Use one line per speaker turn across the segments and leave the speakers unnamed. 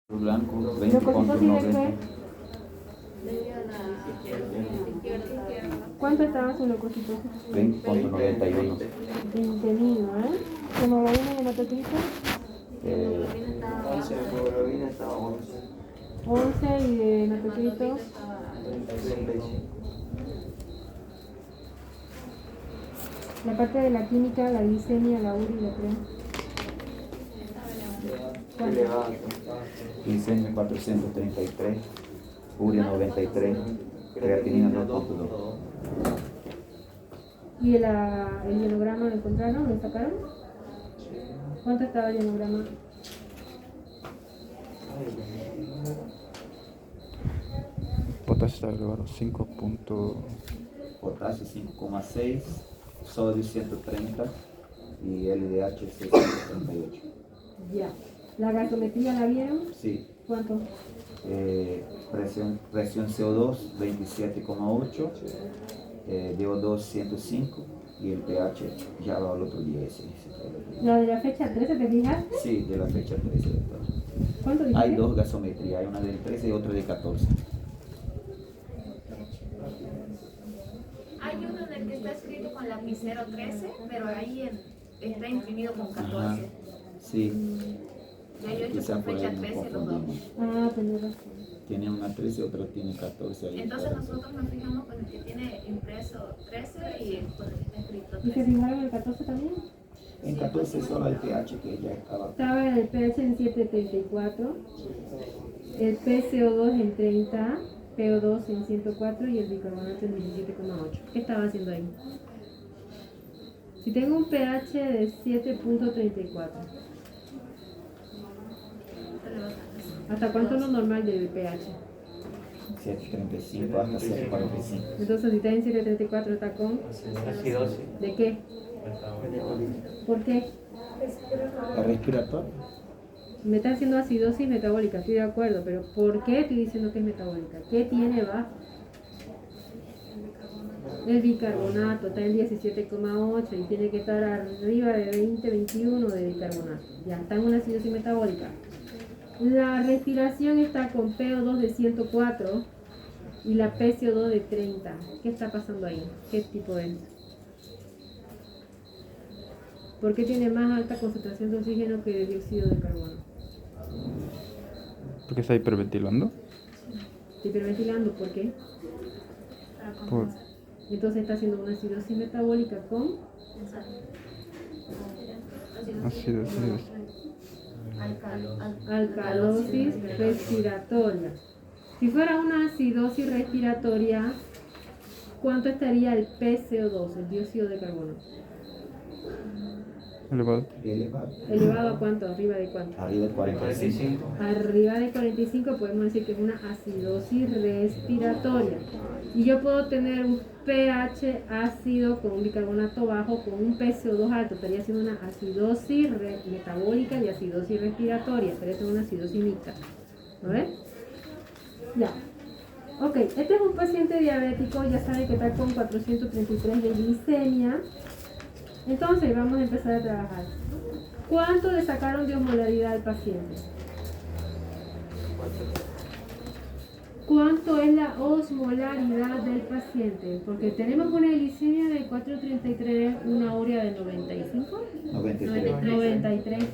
Blanco,
Los cositos y
20.90.
¿Cuánto estaban sus leucocitos?
20.91.
20.000, ¿no? ¿Hemoglobina y hematocrito?
11 de hemoglobina estaba 11.
11 y de hematocrito
35.
la parte de la química, la glicemia, la uri y la crema.
Elevado.
Glicemia 433, urea 93, creatinina 2.2.
¿Y el hielograma lo encontraron? ¿Lo sacaron? ¿Cuánto estaba el hielograma?
Potasio está elevado 5.
Potasio 5.6, sodio 130 y LDH 638.
Ya. ¿La gasometría la vieron?
Sí.
¿Cuánto?
Presión CO2 27.8, DO2 105 y el pH ya va al otro día ese.
¿La de la fecha 13 te fijas?
Sí, de la fecha 13, doctor.
¿Cuánto dijiste?
Hay dos gasometrías, hay una del 13 y otra del 14.
Hay uno en el que está escrito con lapicero 13, pero ahí está imprimido con 14.
Ajá. Sí.
Ya yo he hecho
Quizá
con
por
fecha
ahí nos
13 los dos.
confundimos.
Ah, tenés razón.
Tiene una 13 y otra tiene 14 ahí.
Entonces nosotros nos fijamos con el que tiene impreso 13 y con el que está escrito
¿Y se
13.
fijaron el 14 también?
En 14 solo el pH que ya estaba.
Estaba el pH en 7.34, el PCO2 en 30, PO2 en 104 y el bicarbonato en 17,8. ¿Qué estaba haciendo ahí? Si tengo un pH de 7.34, ¿hasta cuánto es lo normal del pH?
735 hasta 745.
Entonces, si está en 7.34, está con...
Acidosis.
¿De qué? ¿Por qué?
¿El respiratorio?
Me está haciendo acidosis metabólica, estoy de acuerdo, pero ¿por qué estoy diciendo que es metabólica? ¿Qué tiene bajo? El bicarbonato está en 17,8 y tiene que estar arriba de 20, 21 de bicarbonato. Ya está en una acidosis metabólica. La respiración está con PO2 de 104 y la PCO2 de 30. ¿Qué está pasando ahí? ¿Qué tipo es? ¿Por qué tiene más alta concentración de oxígeno que de dióxido de carbono?
¿Porque está hiperventilando?
Hiperventilando, ¿por qué?
Por...
Entonces está haciendo una acidosis metabólica con
Acidosis.
alcalosis respiratoria. Si fuera una acidosis respiratoria, ¿cuánto estaría el PCO2, el dióxido de carbono?
Elevado.
Elevado.
¿Elevado a cuánto? ¿Arriba de cuánto?
Arriba de 45.
Arriba de 45 podemos decir que es una acidosis respiratoria. Y yo puedo tener un pH ácido con un bicarbonato bajo con un PCO2 alto. Estaría siendo una acidosis metabólica y acidosis respiratoria. Estaría siendo una acidosis mixta. ¿No ves? Ya. Ok, este es un paciente diabético. Ya saben que está con 433 de glicemia. Entonces vamos a empezar a trabajar. ¿Cuánto le sacaron de osmolaridad al paciente? ¿Cuánto es la osmolaridad del paciente? Porque tenemos una glicemia de 433, una urea de 95,
93.
93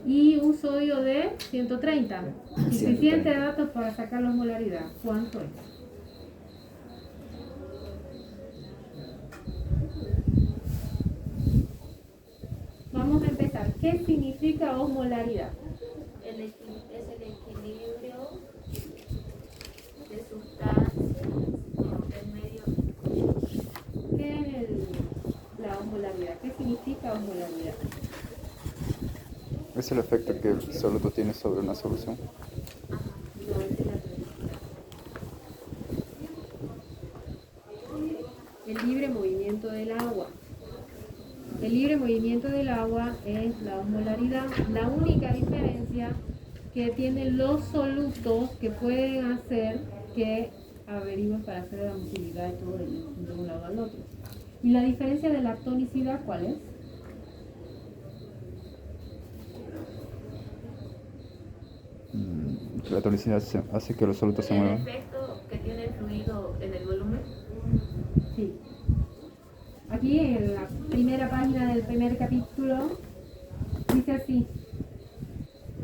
y un sodio de 130. Suficiente datos para sacar la osmolaridad. ¿Cuánto es? Vamos a empezar. ¿Qué significa osmolaridad?
Es el equilibrio de sustancias en el medio.
¿Qué es la osmolaridad? ¿Qué significa osmolaridad?
Es el efecto que el soluto tiene sobre una solución.
No, esa es la pregunta. El libre movimiento del agua. El libre movimiento del agua es la osmolaridad. La única diferencia que tienen los solutos que pueden hacer que averigüen para hacer la motilidad y todo de un lado al otro. ¿Y la diferencia de la tonicidad cuál es?
La tonicidad hace que los solutos se
El
muevan.
efecto que tiene el fluido en el volumen.
Sí. Aquí en la primera página del primer capítulo dice así.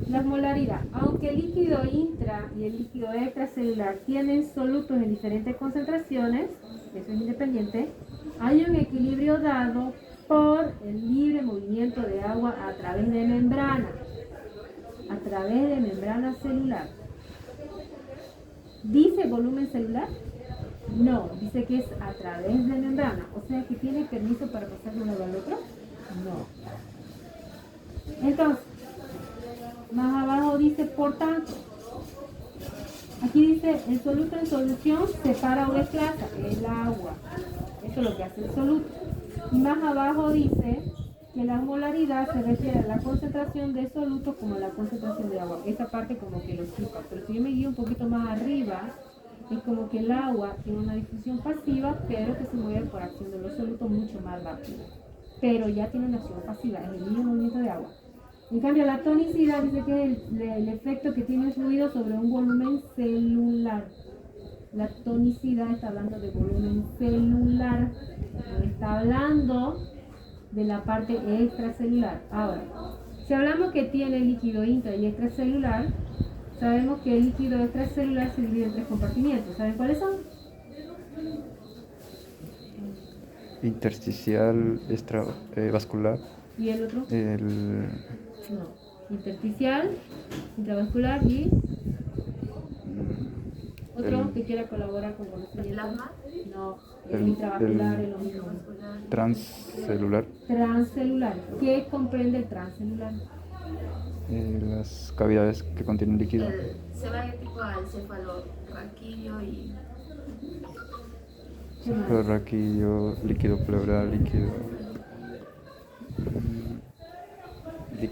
La osmolaridad. Aunque el líquido intra y el líquido extracelular tienen solutos en diferentes concentraciones, eso es independiente, hay un equilibrio dado por el libre movimiento de agua a través de membrana celular. ¿Dice volumen celular? No, dice que es a través de membrana, o sea que tiene permiso para pasar de uno al otro. No. Entonces, más abajo dice por tanto. Aquí dice el soluto en solución separa o desplaza el agua. Eso es lo que hace el soluto. Y más abajo dice que la osmolaridad se refiere a la concentración de soluto como a la concentración de agua. Esa parte como que lo explica. Pero si yo me guío un poquito más arriba, es como que el agua tiene una difusión pasiva, pero que se mueve por acción de los solutos mucho más rápido. Pero ya tiene una acción pasiva, es el mismo movimiento de agua. En cambio, la tonicidad dice que es el efecto que tiene el fluido sobre un volumen celular. La tonicidad está hablando de volumen celular, no está hablando de la parte extracelular. Ahora, si hablamos que tiene líquido intra y extracelular, sabemos que el líquido extracelular se divide en 3 compartimientos. ¿Saben cuáles son?
Intersticial, extravascular.
¿Y el otro?
No.
Intersticial, intravascular y otro que quiera colaborar con conocimiento.
¿Plasma?
No, el intravascular es lo mismo.
Transcelular.
Transcelular. ¿Qué comprende el transcelular?
Las cavidades que contienen líquido.
Se va tipo al cefalorraquídeo y
¿Qué más?
Cefalorraquídeo, líquido pleural, líquido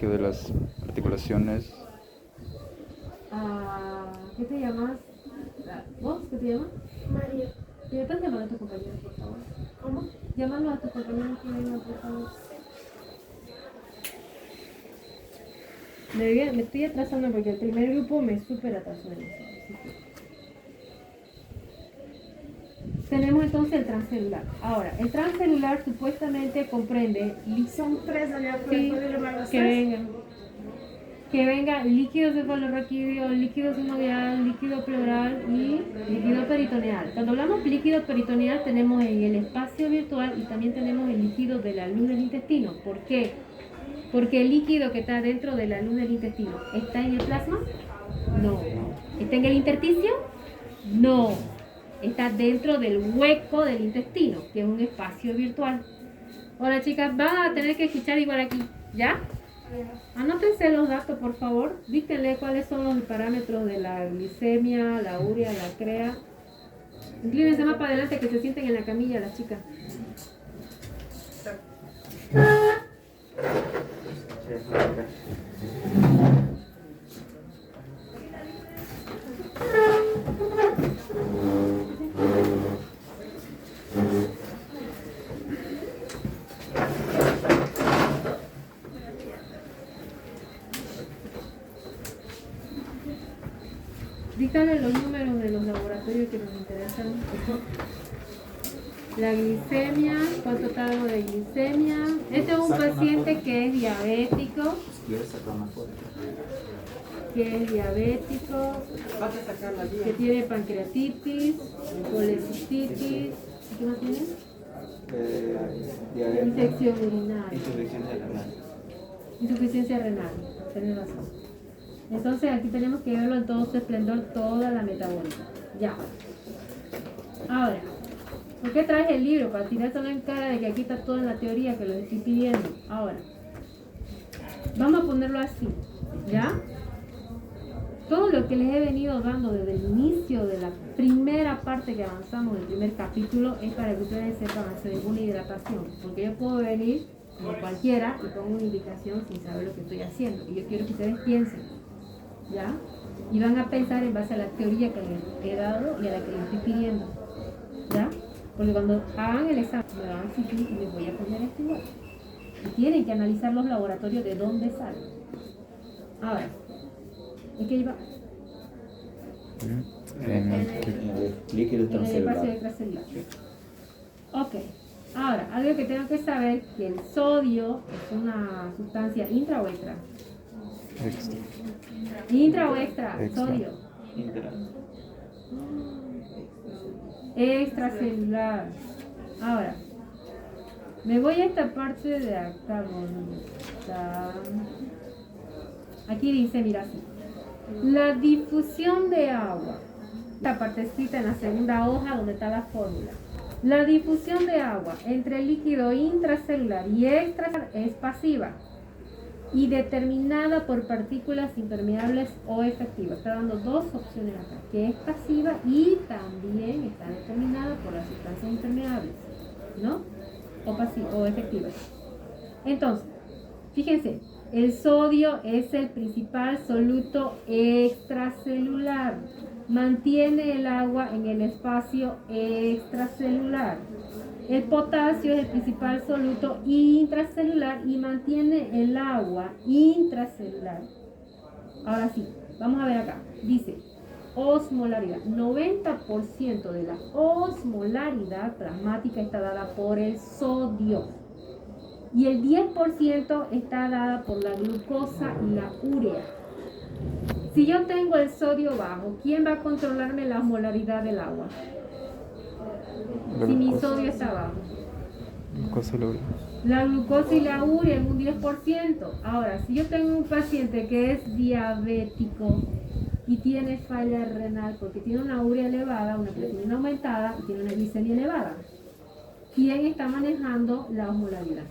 de las articulaciones.
¿Qué te llamas? ¿Vos? ¿Qué te llamas?
María.
¿Me puedes llamar a tu compañero, por favor?
¿Cómo?
Llámalo a tu compañero que venga, por favor. Me estoy atrasando porque el primer grupo me súper atrasó en eso. Así que... Tenemos entonces el transcelular. Ahora, el transcelular supuestamente comprende...
Son 3 allá por
Sí,
el
que venga líquido cefalorraquídeo, líquido sinovial, líquido pleural y líquido peritoneal. Cuando hablamos de líquido peritoneal tenemos en el espacio virtual y también tenemos el líquido de la luz del intestino. ¿Por qué? Porque el líquido que está dentro de la luz del intestino, ¿está en el plasma? No. ¿Está en el intersticio? No. Está dentro del hueco del intestino, que es un espacio virtual. Hola chicas, van a tener que escuchar igual aquí, ¿ya? Anótense los datos, por favor. Díganle cuáles son los parámetros de la glicemia, la urea, la CREA. Inclínense más para adelante que se sienten en la camilla las chicas. Díganle los números de los laboratorios que nos interesan. La glicemia, ¿cuánto estamos de glicemia? Este es un paciente que es diabético.
Si quieres sacar una foto.
Que tiene pancreatitis, colecistitis, ¿qué más tiene?
Diabetes.
Infección urinaria,
Insuficiencia renal.
insuficiencia renal, tenés razón. Entonces aquí tenemos que verlo en todo su esplendor, toda la metabólica. Ya. Ahora, ¿por qué traes el libro? Para tirárselo en cara de que aquí está todo en la teoría que lo estoy pidiendo. Ahora, vamos a ponerlo así, ¿ya? Todo lo que les he venido dando desde el inicio de la primera parte que avanzamos, del primer capítulo, es para que ustedes sepan hacer una hidratación. Porque yo puedo venir, como cualquiera, y pongo una indicación sin saber lo que estoy haciendo. Y yo quiero que ustedes piensen, ¿ya? Y van a pensar en base a la teoría que les he dado y a la que les estoy pidiendo, ¿ya? Porque cuando hagan el examen, me van a exigir y les voy a poner esto igual. Y tienen que analizar los laboratorios de dónde salen. Ahora, es que iba...
En el
En el líquido
en el espacio
transcelular.
extracelular. Ok, ahora, algo que tengo que saber, que el sodio es una sustancia intra o extra.
extra.
Intra o extra,
Extra.
sodio.
Intra.
Extracelular. Ahora, me voy a esta parte de acá bonita. Aquí dice, mira así. La difusión de agua. Esta partecita en la segunda hoja donde está la fórmula. La difusión de agua entre el líquido intracelular y extracelular es pasiva y determinada por partículas impermeables o efectivas. Está dando dos opciones acá, que es pasiva y también está determinada por las sustancias impermeables, ¿no? O efectivas. Entonces, fíjense, el sodio es el principal soluto extracelular. Mantiene el agua en el espacio extracelular. El potasio es el principal soluto intracelular y mantiene el agua intracelular. Ahora sí, vamos a ver acá. Dice, osmolaridad. 90% de la osmolaridad plasmática está dada por el sodio. Y el 10% está dada por la glucosa y la urea. Si yo tengo el sodio bajo, ¿quién va a controlarme la osmolaridad del agua? Si mi sodio está bajo.
Glucosa y la urea.
La glucosa y la urea en un 10%. Ahora, si yo tengo un paciente que es diabético y tiene falla renal porque tiene una urea elevada, una creatinina aumentada y tiene una glicemia elevada, ¿quién está manejando la osmolaridad?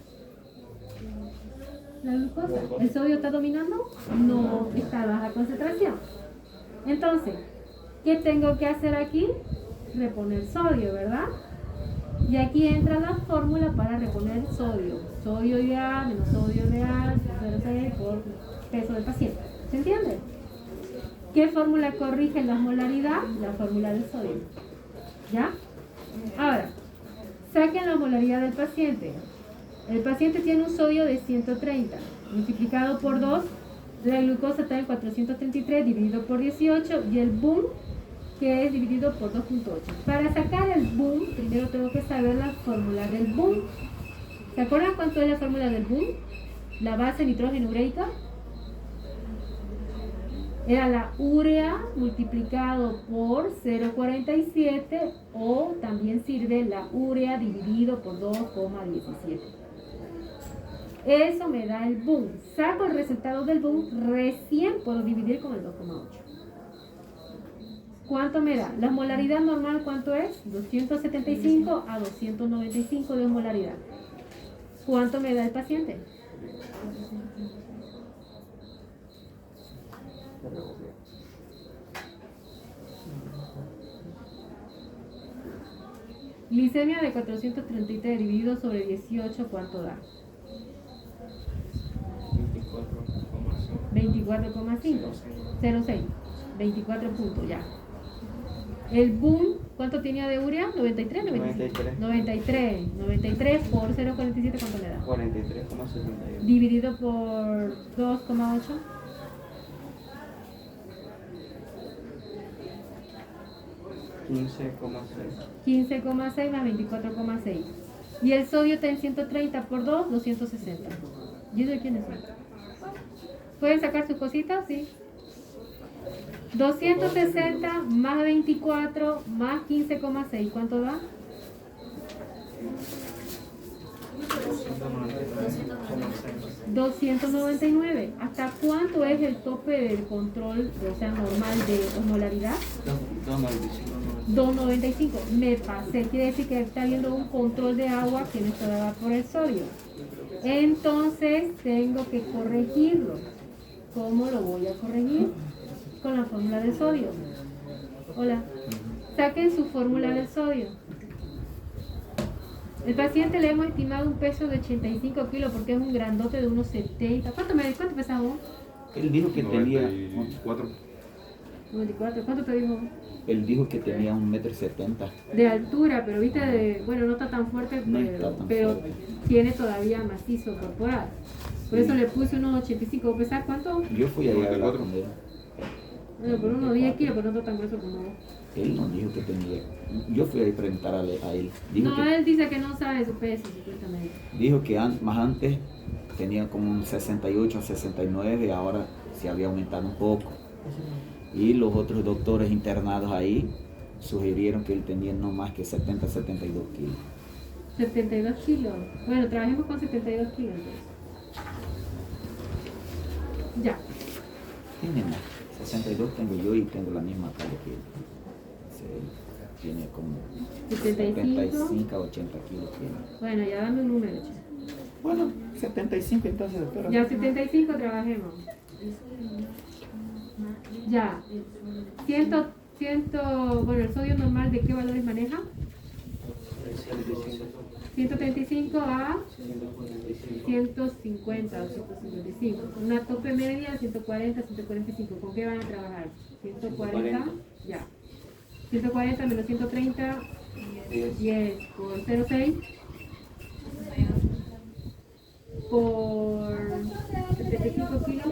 La glucosa. ¿El sodio está dominando? No, está a baja concentración. Entonces, ¿qué tengo que hacer aquí? Reponer sodio, ¿verdad? Y aquí entra la fórmula para reponer sodio. Sodio ideal menos sodio real, 0,6 por peso del paciente. ¿Se entiende? ¿Qué fórmula corrige la osmolaridad? La fórmula del sodio. ¿Ya? Ahora, saquen la osmolaridad del paciente. El paciente tiene un sodio de 130, multiplicado por 2, la glucosa está en 433, dividido por 18, y el boom, que es dividido por 2.8. Para sacar el boom, primero tengo que saber la fórmula del boom. ¿Se acuerdan cuánto es la fórmula del boom? La base nitrógeno ureica. Era la urea multiplicado por 0,47 o también sirve la urea dividido por 2,17. Eso me da el boom. Saco el resultado del boom, recién puedo dividir con el 2,8. ¿Cuánto me da? La osmolaridad normal, ¿cuánto es? 275 a 295 de osmolaridad. ¿Cuánto me da el paciente? Glicemia de 433 dividido sobre 18, ¿cuánto da? 24,5. 0,6. 24 puntos, ya. El boom, ¿cuánto tenía de urea? 93, 95. 93 por 0,47, ¿cuánto le da?
43,71.
Dividido por 2,8. 15,6 más 24,6. Y el sodio está en 130 por 2, 260. ¿Y eso de quiénes son? ¿Pueden sacar sus cositas? Sí. 260 más 24 más 15,6. ¿Cuánto da? 299. ¿Hasta cuánto es el tope del control, o sea, normal de osmolaridad? 295. Me pasé. Quiere decir que está habiendo un control de agua que no está dada por el sodio. Entonces tengo que corregirlo. ¿Cómo lo voy a corregir? Con la fórmula del sodio. Hola. Saquen su fórmula del sodio. El paciente le hemos estimado un peso de 85 kilos porque es un grandote de unos 70. ¿Cuánto pesas vos?
Él dijo que tenía
94.
94. ¿Cuánto te dijo?
Él dijo que tenía 1,70 m.
De altura, pero viste, bueno, no está tan fuerte,
No está tan
pero
fuerte.
tiene todavía macizo corporal. Por
Sí.
eso le puse unos 85. ¿Pesas cuánto?
Yo fui allá a hablar
94.
con él.
Bueno, por unos 10 kilos, pero no tan grueso como vos.
Él nos dijo que tenía. Yo fui a preguntar a él. Dijo
No,
que,
él dice que no sabe su peso, supuestamente.
dijo que más antes tenía como un 68, 69, ahora se había aumentado un poco. Y los otros doctores internados ahí sugirieron que él tenía no más que 70, 72 kilos.
72 kilos. Bueno, trabajemos con 72 kilos entonces. Ya.
Tiene más. 62 tengo yo y tengo la misma talla que él. Tiene como 75 a 80 kilos. Tiene.
Bueno, ya dame un número, che.
Bueno, 75 entonces, doctora.
Ya 75 trabajemos. Ya. 100, bueno, el sodio normal, ¿de qué valores maneja? 135 a 150 o 155. Una tope media, 140, 145. ¿Con qué van a trabajar? 140, ya. 140 menos 130, 10 por 0,6 por 75 kilos.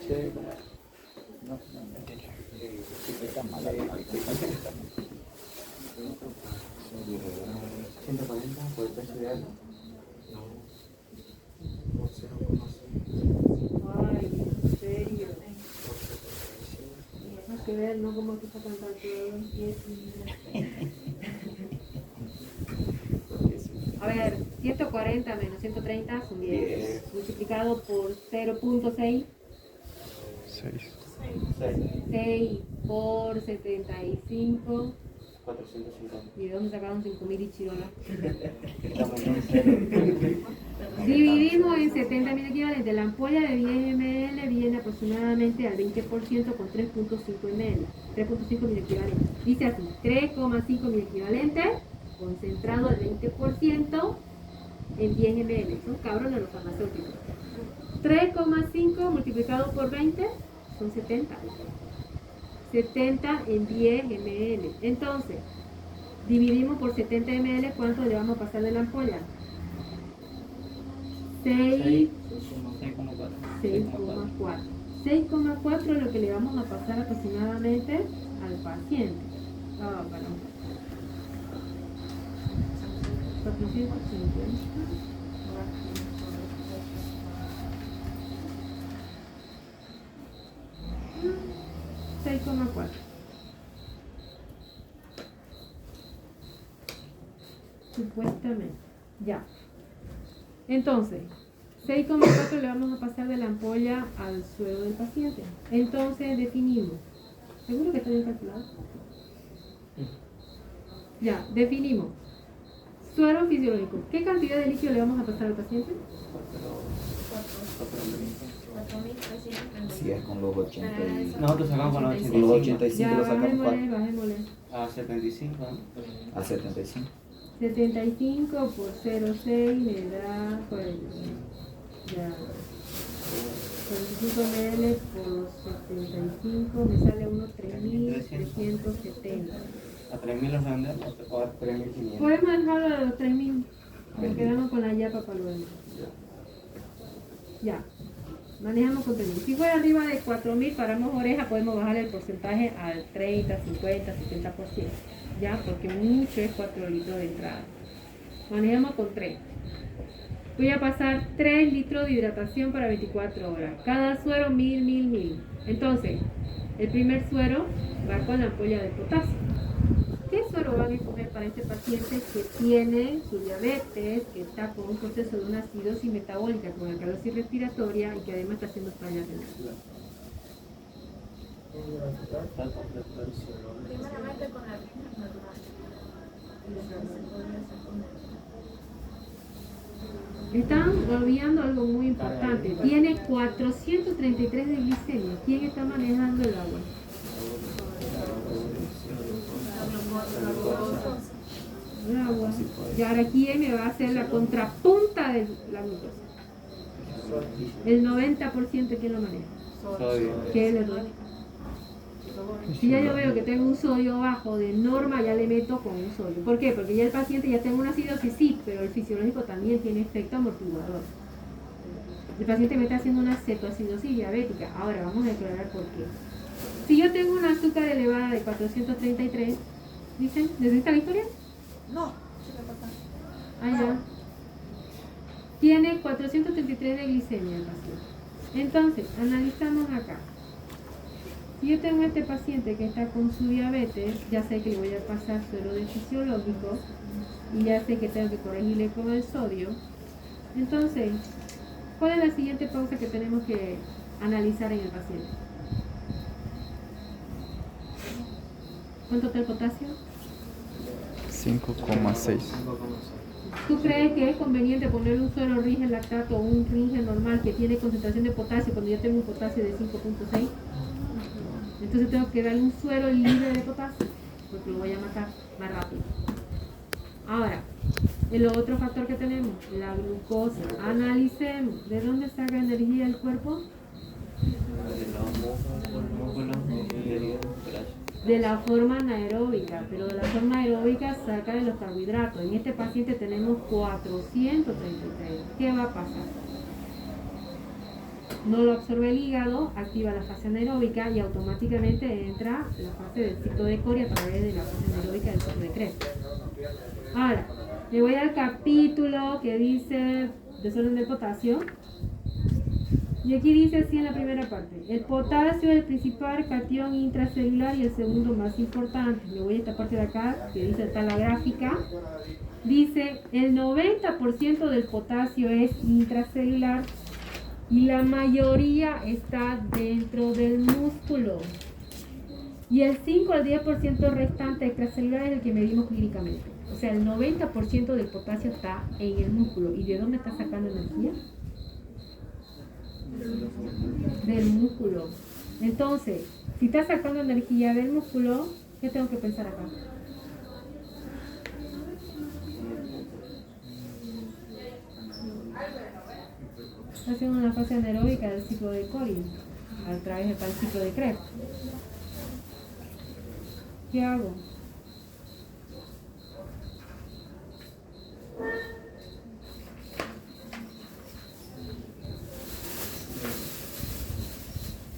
4.650.
Menos 5.700.
Está mala la
140 por el peso de algo.
Ay, en serio. Hay que ver, ¿no? Cómo que sacan calculador. A ver, 140 menos 130 son 10. Multiplicado por 0.6.
6.
6 por 75.
450.
¿Y de dónde sacaron 5.000 y chirola?
Estamos en cero.
Dividimos en 70.000 equivalentes. La ampolla de 10 ml viene aproximadamente al 20% con 3.5 ml. 3.5 mil equivalentes. Dice así, 3,5 mil equivalentes concentrado al 20% en 10 ml. Son cabrones los farmacéuticos. 3,5 multiplicado por 20 son 70. 70 en 10 ml. Entonces, dividimos por 70 ml, ¿cuánto le vamos a pasar de la ampolla? 6,4. 6,4 es lo que le vamos a pasar aproximadamente al paciente. Ah, para 450. 6,4. Supuestamente. Ya. Entonces, 6,4 le vamos a pasar de la ampolla al suero del paciente. Entonces definimos. ¿Seguro que está bien calculado? Ya, definimos. Suero fisiológico. ¿Qué cantidad de líquido le vamos a pasar al paciente?
4.330.
Si es con los 80 y...
Nosotros sacamos con los
Con los
85.
85
Ya,
lo sacamos
bajémosle.
A 75, ¿no?
a 75.
75 por 0,6 me da 45. Ya. 45 ml por 75 me sale unos 3.370.
A 3.000 los redondeamos o a 3.500.
Podemos dejarlo a los 3.000. Nos quedamos con la yapa para luego. Ya. Manejamos con 3.000. Si fuera arriba de 4.000 paramos oreja, podemos bajar el porcentaje al 30, 50, 70%. Ya, porque mucho es 4 litros de entrada. Manejamos con 3. Voy a pasar 3 litros de hidratación para 24 horas. Cada suero 1.000. Entonces, el primer suero va con la ampolla de potasio. ¿Qué suero van a escoger para este paciente que tiene su diabetes, que está con un proceso de una acidosis metabólica con alcalosis respiratoria y que además está haciendo falla renal?
Primeramente con la rina normal.
Están olvidando algo muy importante. Tiene 433 de glicemia. ¿Quién está manejando el agua? El agua. Y ahora, ¿quién me va a hacer la contrapunta de la glucosa? El 90% ¿quién lo maneja?
Sodio.
¿Qué le doy? Si ya yo veo que tengo un sodio bajo de norma, ya le meto con un sodio. ¿Por qué? Porque ya el paciente ya tiene una acidosis, sí, pero el fisiológico también tiene efecto amortiguador. El paciente me está haciendo una cetoacidosis diabética. Ahora vamos a declarar por qué. Si yo tengo una azúcar elevada de 433, ¿dicen? ¿Necesita la historia?
No.
Ah, ya. Tiene 433 de glicemia el paciente. Entonces, analizamos acá. Si yo tengo a este paciente que está con su diabetes, ya sé que le voy a pasar suero de fisiológico y ya sé que tengo que corregirle con el sodio. Entonces, ¿cuál es la siguiente pausa que tenemos que analizar en el paciente? ¿Cuánto está el potasio?
5,6.
¿Tú crees que es conveniente poner un suero Ringer lactato o un Ringer normal que tiene concentración de potasio cuando yo tengo un potasio de 5,6? Entonces tengo que darle un suero libre de potasio porque lo voy a matar más rápido. Ahora, el otro factor que tenemos, la glucosa. Analicemos, ¿de dónde saca energía el cuerpo? De la forma anaeróbica, pero de la forma aeróbica saca de los carbohidratos. En este paciente tenemos 433. ¿Qué va a pasar? No lo absorbe el hígado, activa la fase anaeróbica y automáticamente entra la fase del ciclo de Cori a través de la fase anaeróbica del ciclo de Krebs. Ahora, me voy al capítulo que dice desorden del potasio. Y aquí dice así en la primera parte: el potasio es el principal catión intracelular y el segundo más importante. Me voy a esta parte de acá que dice, está la gráfica. Dice, el 90% del potasio es intracelular y la mayoría está dentro del músculo. Y el 5 al 10% restante extracelular es el que medimos clínicamente. O sea, el 90% del potasio está en el músculo. ¿Y de dónde está sacando energía? Del músculo. Entonces, si está sacando energía del músculo, ¿qué tengo que pensar acá? Está haciendo una fase anaeróbica del ciclo de Cori a través del ciclo de Krebs. ¿Qué hago?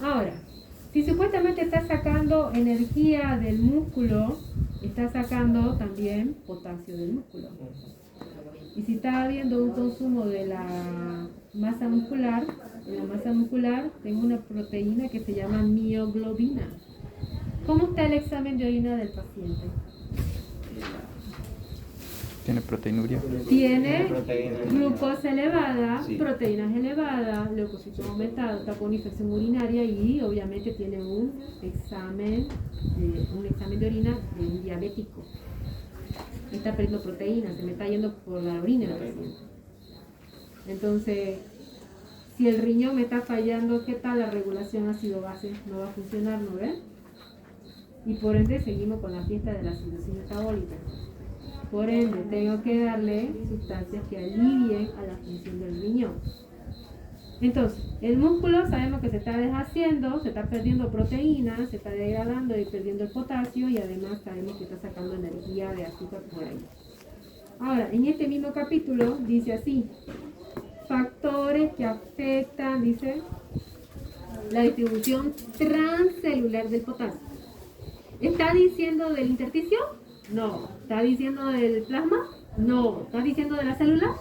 Ahora, si supuestamente está sacando energía del músculo, está sacando también potasio del músculo. Y si está habiendo un consumo de la masa muscular, en la masa muscular tengo una proteína que se llama mioglobina. ¿Cómo está el examen de orina del paciente?
¿Tiene proteinuria?
Tiene
Proteína.
glucosa elevada,
Sí.
proteínas elevadas, leucocitos aumentados, está con infección urinaria y obviamente tiene un examen de orina de un diabético. Está perdiendo proteínas, se me está yendo por la orina el paciente. Entonces, si el riñón me está fallando, ¿qué tal la regulación ácido-base? No va a funcionar, ¿no ves? Y por ende seguimos con la fiesta de la acidosis metabólica. Por ende, tengo que darle sustancias que alivien a la función del riñón. Entonces, el músculo sabemos que se está deshaciendo, se está perdiendo proteínas, se está degradando y perdiendo el potasio y además sabemos que está sacando energía de azúcar por ahí. Ahora, en este mismo capítulo dice así: factores que afectan, dice, la distribución transcelular del potasio. ¿Está diciendo del intersticio? No. ¿Está diciendo del plasma? No. ¿Está diciendo de la célula?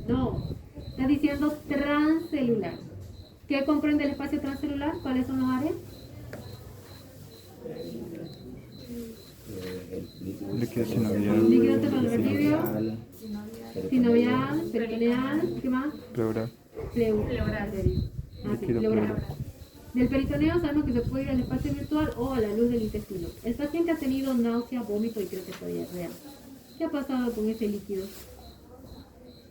No. Está diciendo transcelular. ¿Qué comprende el espacio transcelular? ¿Cuáles son los áreas?
Líquido sinovial.
Líquido cefalorraquídeo, sinovial, peritoneal, ¿qué más?
Pleural.
Pleural. Ah, sí,
Líquido
pleural.
pleural.
Del peritoneo sabemos que se puede ir al espacio virtual o a la luz del intestino. El paciente ha tenido náusea, vómito y creo que fue diarrea. ¿Qué ha pasado con ese líquido?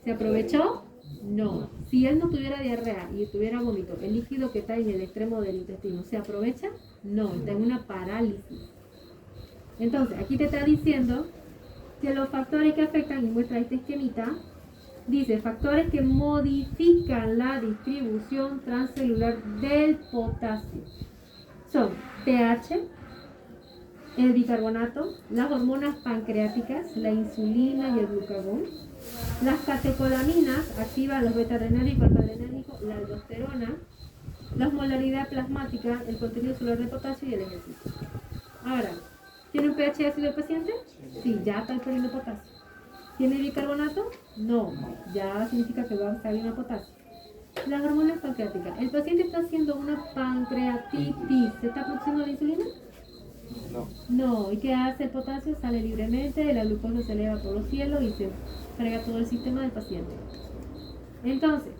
¿Se aprovechó? No. Si él no tuviera diarrea y tuviera vómito, el líquido que está en el extremo del intestino, ¿se aprovecha? No, está en una parálisis. Entonces, aquí te está diciendo que los factores que afectan, y muestra este esquemita, Dice, factores que modifican la distribución transcelular del potasio. Son pH, el bicarbonato, las hormonas pancreáticas, la insulina y el glucagón. Las catecolaminas activan los beta-adrenérgicos, alfa-adrenérgicos, la aldosterona, la osmolaridad plasmática, el contenido celular de potasio y el ejercicio. Ahora, ¿tiene un pH ácido el paciente? Sí, ya está perdiendo potasio. ¿Tiene bicarbonato? No, ya significa que va a salir una potasio. Las hormonas pancreáticas. El paciente está haciendo una pancreatitis. ¿Se está produciendo la insulina?
No.
No. ¿Y qué hace el potasio? Sale libremente, la glucosa se eleva por los cielos y se frega todo el sistema del paciente. Entonces,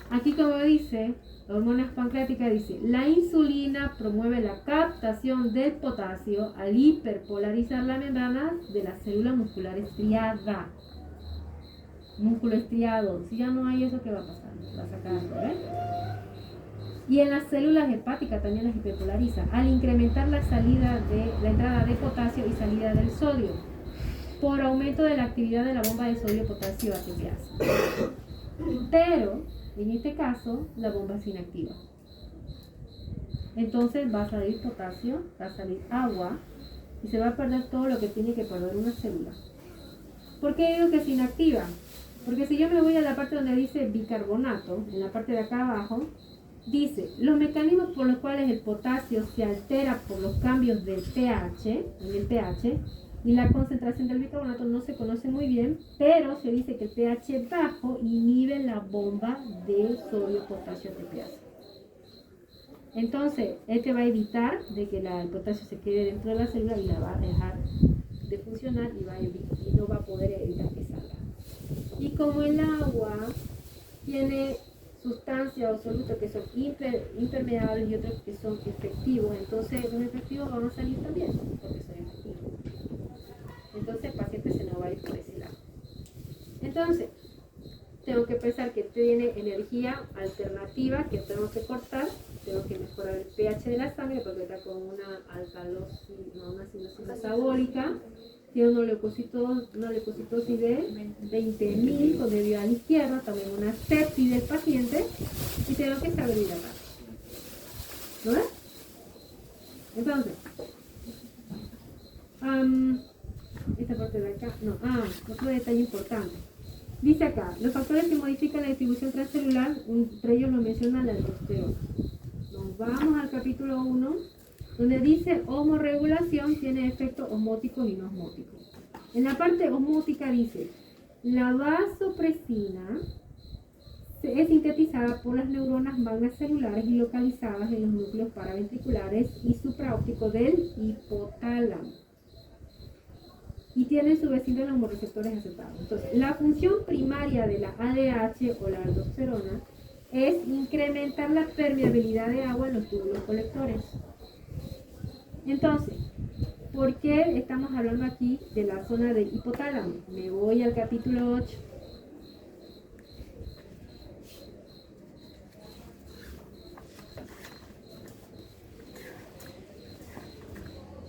aquí como dice, hormonas pancreáticas dice, la insulina promueve la captación del potasio al hiperpolarizar la membrana de la célula muscular estriada. Músculo estriado. Si ya no hay eso, ¿qué va a pasar? Va a sacarlo, ¿eh? Y en las células hepáticas también las hiperpolariza al incrementar la entrada de potasio y salida del sodio por aumento de la actividad de la bomba de sodio-potasio ATPase. Pero en este caso la bomba es inactiva. Entonces va a salir potasio, va a salir agua y se va a perder todo lo que tiene que perder una célula. ¿Por qué digo que es inactiva? Porque si yo me voy a la parte donde dice bicarbonato, en la parte de acá abajo, dice, los mecanismos por los cuales el potasio se altera por los cambios del pH, en el pH, y la concentración del bicarbonato no se conoce muy bien, pero se dice que el pH bajo inhibe la bomba de sodio-potasio ATPase. Entonces, este va a evitar de que el potasio se quede dentro de la célula y la va a dejar de funcionar y no va a poder evitar que salga. Y como el agua tiene sustancias o solutos que son impermeables y otros que son efectivos, entonces los efectivos van a salir también porque son efectivos. Entonces el paciente se nos va a ir por ese lado. Entonces, tengo que pensar que tiene energía alternativa que tengo que cortar, tengo que mejorar el pH de la sangre porque está con una acidosis metabólica, tiene una leucocitosis de 20.000 con desvío a la izquierda, también una sepsis del paciente y tengo que saber hidratar. ¿No ves? Entonces, esta parte de acá, otro detalle importante. Dice acá, los factores que modifican la distribución transcelular, entre ellos lo menciona la aldosterona. Nos vamos al capítulo 1, donde dice osmorregulación tiene efectos osmóticos y no osmóticos. En la parte osmótica dice, la vasopresina es sintetizada por las neuronas magnas celulares y localizadas en los núcleos paraventriculares y supraópticos del hipotálamo. Y tiene su vecino los homorreceptores aceptados. Entonces, la función primaria de la ADH o la aldosterona es incrementar la permeabilidad de agua en los túbulos colectores. Entonces, ¿por qué estamos hablando aquí de la zona del hipotálamo? Me voy al capítulo 8.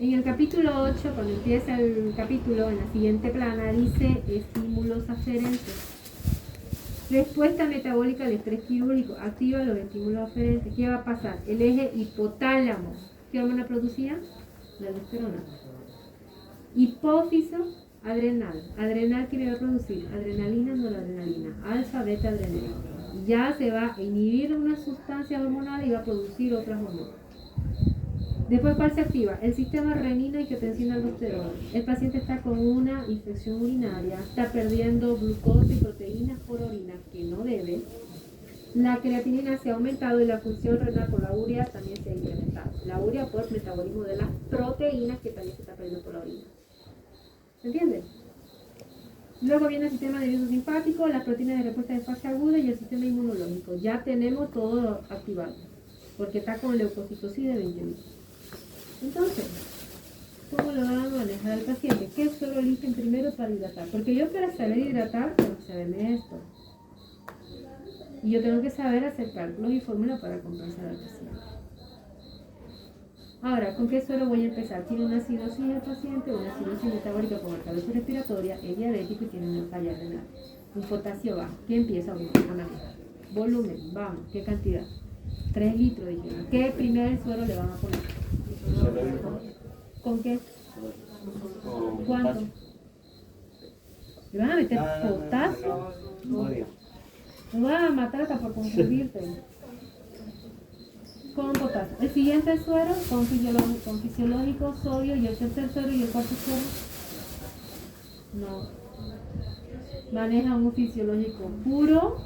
En el capítulo 8, cuando empieza el capítulo, en la siguiente plana, dice estímulos aferentes. Respuesta metabólica al estrés quirúrgico. Activa los estímulos aferentes. ¿Qué va a pasar? El eje hipotálamo. ¿Qué hormona producía? La aldosterona. Hipófiso, adrenal. Adrenal, ¿qué va a producir? Adrenalina, noradrenalina. Alfa, beta, adrenalina. Ya se va a inhibir una sustancia hormonal y va a producir otras hormonas. Después, ¿cuál se activa? El sistema renina, angiotensina, aldosterona. El paciente está con una infección urinaria, está perdiendo glucosa y proteínas por orina, que no debe. La creatinina se ha aumentado y la función renal por la urea también se ha incrementado. La urea por el metabolismo de las proteínas que también se está perdiendo por la orina. ¿Se entiende? Luego viene el sistema nervioso simpático, las proteínas de respuesta de fase aguda y el sistema inmunológico. Ya tenemos todo activado, porque está con leucocitosis de 20.000. Entonces, ¿cómo lo van a manejar al paciente? ¿Qué suero eligen primero para hidratar? Porque yo para saber hidratar tengo que saberme esto. Y yo tengo que saber hacer cálculos y fórmulas para compensar al paciente. Ahora, ¿con qué suero voy a empezar? Tiene una acidosis el paciente, una acidosis metabólica con alcalosis respiratoria, es diabético y tiene una falla renal. Un potasio bajo. ¿Qué empieza a manejar? Volumen, vamos, ¿qué cantidad? 3 litros, dijeron. ¿Qué primer suero le van a poner? ¿Con qué?
Con
¿Cuánto?
potasio.
¿Le van a meter
No, no, no,
potasio?
no, odio.
Me van a matar hasta por confundirte. Con potasio. El siguiente suero, con fisiológico, sodio, y el tercer suero y el cuarto suero. No. Maneja un fisiológico puro.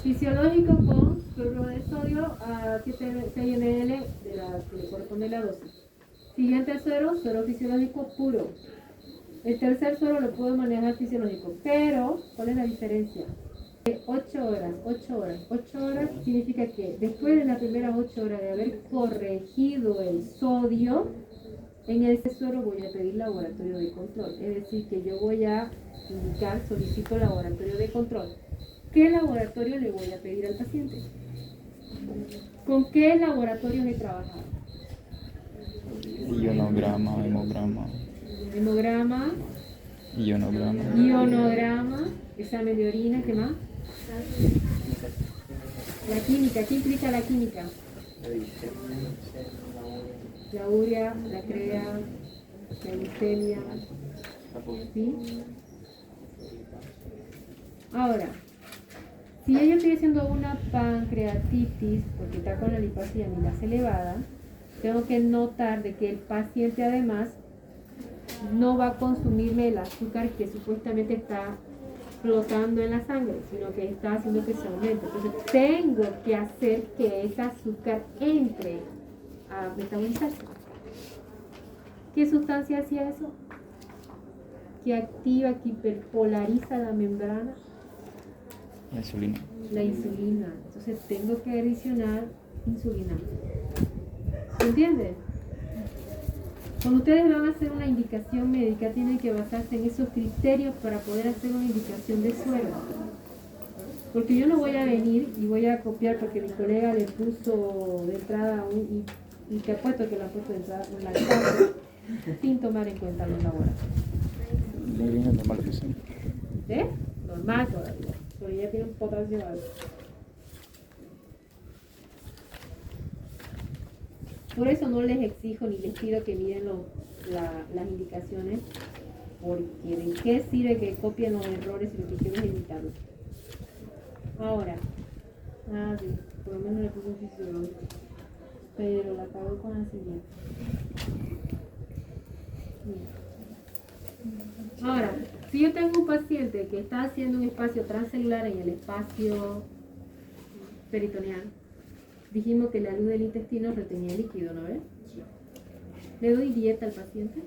Fisiológico con cloruro de sodio a 7 ml de la que le corresponde la dosis. Siguiente suero, suero fisiológico puro. El tercer suero lo puedo manejar fisiológico, pero ¿cuál es la diferencia? 8 horas, 8 horas. 8 horas significa que después de las primeras 8 horas de haber corregido el sodio, en ese suero voy a pedir laboratorio de control. Es decir, que yo voy a indicar, solicito laboratorio de control. ¿Qué laboratorio le voy a pedir al paciente? ¿Con qué laboratorios he trabajado?
Ionograma, hemograma,
Hemograma,
ionograma,
ionograma, examen de orina, ¿qué más? La química, ¿qué implica la química? La urea, la crea, la glicemia, ¿sí? Ahora, si yo estoy haciendo una pancreatitis porque está con la lipasa y amilasa elevada, tengo que notar de que el paciente además no va a consumirme el azúcar que supuestamente está flotando en la sangre, sino que está haciendo que se aumente. Entonces tengo que hacer que ese azúcar entre a metabolizarse. ¿Qué sustancia hacía eso? Que activa, que hiperpolariza la membrana.
la insulina.
La insulina. Entonces tengo que adicionar insulina. ¿Se entiende? Cuando ustedes van a hacer una indicación médica, tienen que basarse en esos criterios para poder hacer una indicación de suero. Porque yo no voy a venir y voy a copiar porque mi colega le puso de entrada y te apuesto que la ha puesto de entrada en la tabla, sin tomar en cuenta los laboratorios.
La orina normal que sí.
¿Eh? Normal todavía, porque ya tiene un potasio alto. Por eso no les exijo ni les pido que miren las indicaciones, porque ¿de qué sirve que copien los errores si lo que quiero es evitarlos? Ahora, sí, por lo menos le puse un fisiológico, pero la cago con la siguiente. Mira. Ahora, si yo tengo un paciente que está haciendo un espacio transcelular en el espacio peritoneal, dijimos que la luz del intestino retenía líquido, ¿no ves? ¿Le doy dieta al paciente?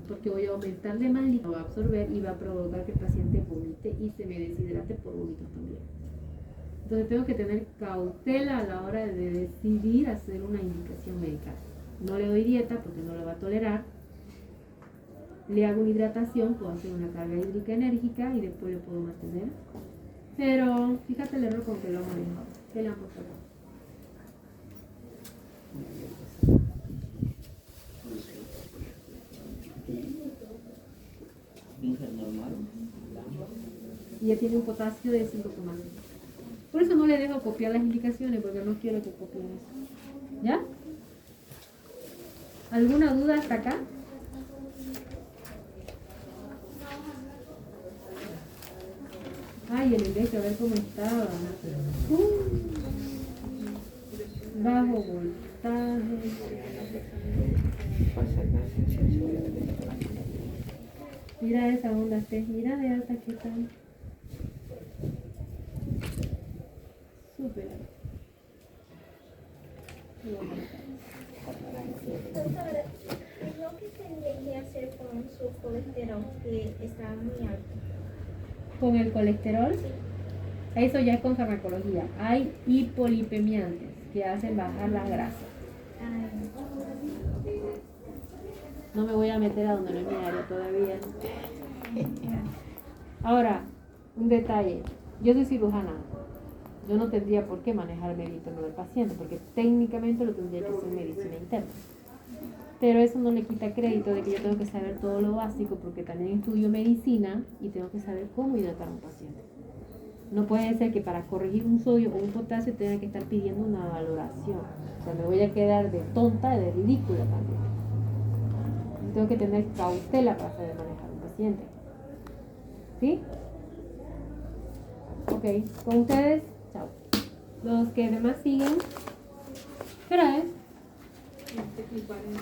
Porque voy a aumentar de más líquido, va a absorber y va a provocar que el paciente vomite y se me deshidrate por vómitos también. Entonces tengo que tener cautela a la hora de decidir hacer una indicación médica. No le doy dieta porque no lo va a tolerar. Le hago una hidratación, puedo hacer una carga hídrica enérgica y después lo puedo mantener. Pero fíjate el error con que lo manejo. ¿Qué le han puesto acá?
Normal.
Y ya tiene un potasio de 5,5. Por eso no le dejo copiar las indicaciones, porque no quiero que copien eso. ¿Ya? ¿Alguna duda hasta acá? Ay, el index, a ver cómo estaba. Bajo voltaje. Mira esa onda, mira de alta que está. Súper.
Doctora, ¿qué lo que tendría que hacer con su colesterol que está muy alto?
Con el colesterol, eso ya es con farmacología. Hay hipolipemiantes que hacen bajar las grasas. No me voy a meter a donde no es mi área todavía. Ahora, un detalle. Yo soy cirujana. Yo no tendría por qué manejar el medicamento del paciente, porque técnicamente lo tendría que hacer medicina interna. Pero eso no le quita crédito de que yo tengo que saber todo lo básico porque también estudio medicina y tengo que saber cómo hidratar a un paciente. No puede ser que para corregir un sodio o un potasio tenga que estar pidiendo una valoración. O sea, me voy a quedar de tonta, de ridícula también. Tengo que tener cautela para saber manejar un paciente. ¿Sí? Ok, con ustedes, chao. Los que demás siguen, ¿qué hora es?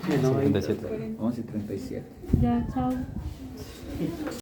Que no hay-
77.
11:37.
Ya, chao.